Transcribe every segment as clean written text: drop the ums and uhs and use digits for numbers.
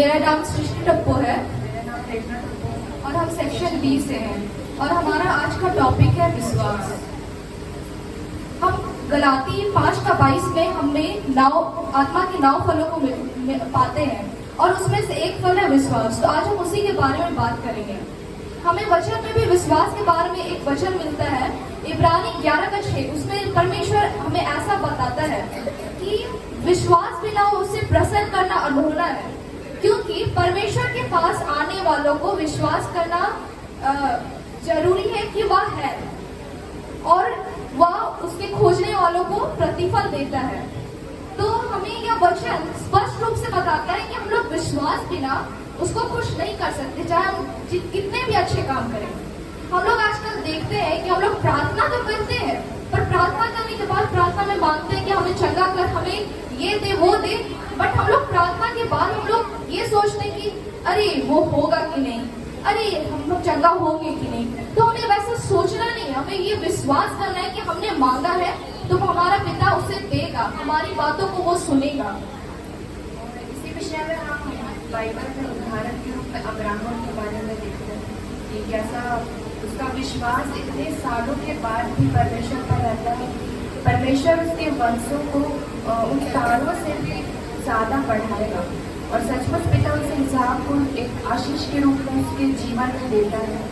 मेरा नाम सृष्टि टप्पो है। मेरा नाम प्रेरणा टप्पो और हम सेक्शन बी से हैं और हमारा आज का टॉपिक है विश्वास। हम गलाती 5:22 में हमें आत्मा के 9 फलों को पाते हैं और उसमें से एक फल है विश्वास। तो आज हम उसी के बारे में बात करेंगे। हमें वचन में भी विश्वास के बारे में एक वचन मिलता है, इब्रानी 11:6। उसमें परमेश्वर हमें ऐसा बताता है कि विश्वास बिना उसे प्रसन्न करना अधूरा है, क्योंकि परमेश्वर के पास आने वालों को विश्वास करना जरूरी है कि वह है और वह उसके खोजने वालों को प्रतिफल देता है। तो हमें यह वचन स्पष्ट रूप से बताता है कि हम लोग विश्वास बिना उसको खुश नहीं कर सकते, चाहे हम कितने भी अच्छे काम करें। हम लोग आजकल देखते हैं कि हम लोग प्रार्थना तो करते हैं, पर प्रार्थना करने के बाद प्रार्थना में मांगते हैं कि हमें चंगा कर, हमें ये दे वो दे, बट हम लोग प्रार्थना के बाद हम लोग ये सोचते हैं कि अरे वो होगा कि नहीं, अरे हम लोग चंगा होंगे कि नहीं। तो हमें वैसा सोचना नहीं, हमें ये विश्वास करना है कि हमने मांगा है तो हमारा पिता उसे देगा, हमारी बातों को वो सुनेगा। और इसी विषय में हम बाइबल में उदाहरण के रूप में अब्राहम के बारे में देखते हैं कि कैसा उसका विश्वास इतने सालों के बाद भी परमेश्वर पर रहता है। परमेश्वर उसके वंशों को उन तारों से भी ज़्यादा बढ़ाएगा और सचमुच पिता उसे इसहाक को एक आशीष के रूप में उसके जीवन में देता है।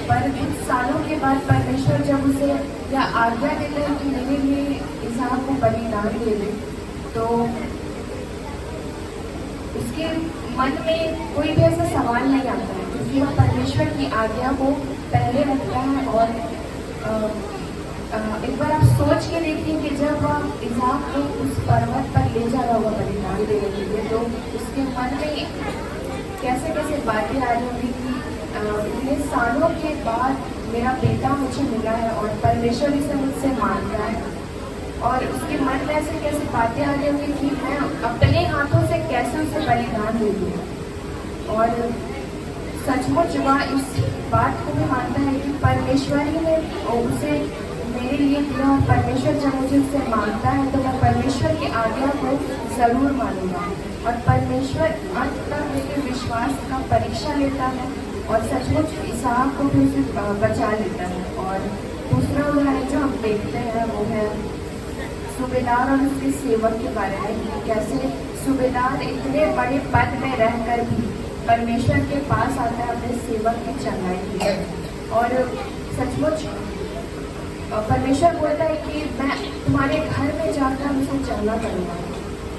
पर कुछ सालों के बाद परमेश्वर जब उसे यह आज्ञा देता है कि मेरे लिए इसहाक को बलिदान दे दे, तो उसके मन में कोई भी ऐसा सवाल नहीं आता है, क्योंकि वह परमेश्वर की आज्ञा को पहले रखता है। और एक बार आप सोच के देखिए कि जब वह इसहाक को उस पर्वत पर ले जा रहा होगा बलिदान देने के लिए, तो उसके मन में कैसे कैसे बातें आ रही होंगी कि इतने सालों के बाद मेरा बेटा मुझे मिला है और परमेश्वर इसे मुझसे मांगता है। और उसके मन में ऐसे कैसे बातें आ रही होंगी कि मैं अपने हाथों से कैसे उसे बलिदान दे दूँ। और सचमुच वह इस बात को भी मानता है कि परमेश्वर ही ने उसे मेरे लिए दिया और परमेश्वर जब मुझे उससे मांगता है तो मैं परमेश्वर की आज्ञा को ज़रूर मानूंगा। और परमेश्वर अंत तक मेरे विश्वास का परीक्षा लेता है और सचमुच इसहाक को भी उसे बचा लेता है। और दूसरा उदाहरण जो हम देखते हैं वो है सूबेदार और उसके सेवक के बारे में कि कैसे सूबेदार इतने बड़े पद में रहकर भी परमेश्वर के पास आता है अपने सेवक की चंगाई के लिए। और सचमुच परमेश्वर बोलता है कि मैं तुम्हारे घर में जाकर उसे चंगा करूँगा।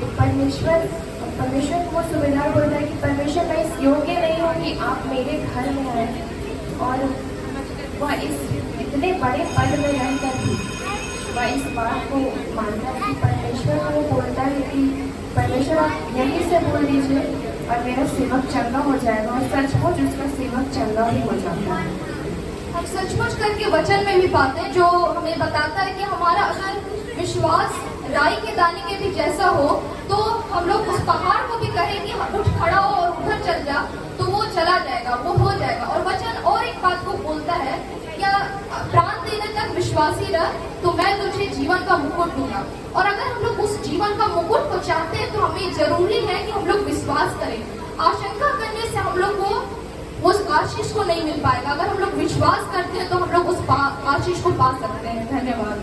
तो परमेश्वर को सूबेदार बोलता है कि परमेश्वर मैं इस योग्य नहीं हूँ कि आप मेरे घर में आए। और वह इस इतने बड़े पद में रहकर भी वह इस बात को मानता है कि परमेश्वर को बोलता है कि परमेश्वर आप यहीं से बोल दीजिए और मेरा सेवक चंगा हो जाएगा। और सचमुच उसका सेवक चंगा भी हो जाता है। हम सचमुच करके वचन में भी पाते हैं जो हमें बताता है कि हमारा अगर विश्वास राई के दाने के भी जैसा हो तो हम लोग उस पहाड़ को भी कहें कि उठ खड़ा हो और उधर चल जा, तो वो चला जाएगा, वो हो जाएगा। और वचन और एक बात को बोलता है, क्या प्राण देने तक विश्वासी रह तो मैं तुझे जीवन का मुकुट दूंगा। और अगर हम लोग उस जीवन का मुकुट को चाहते हैं तो हमें जरूरी है कि हम लोग विश्वास करें। आशंका करने से हम लोग को उस आशीष को नहीं मिल पाएगा। अगर हम लोग विश्वास करते हैं तो हम लोग उस आशीष को पा सकते हैं। धन्यवाद।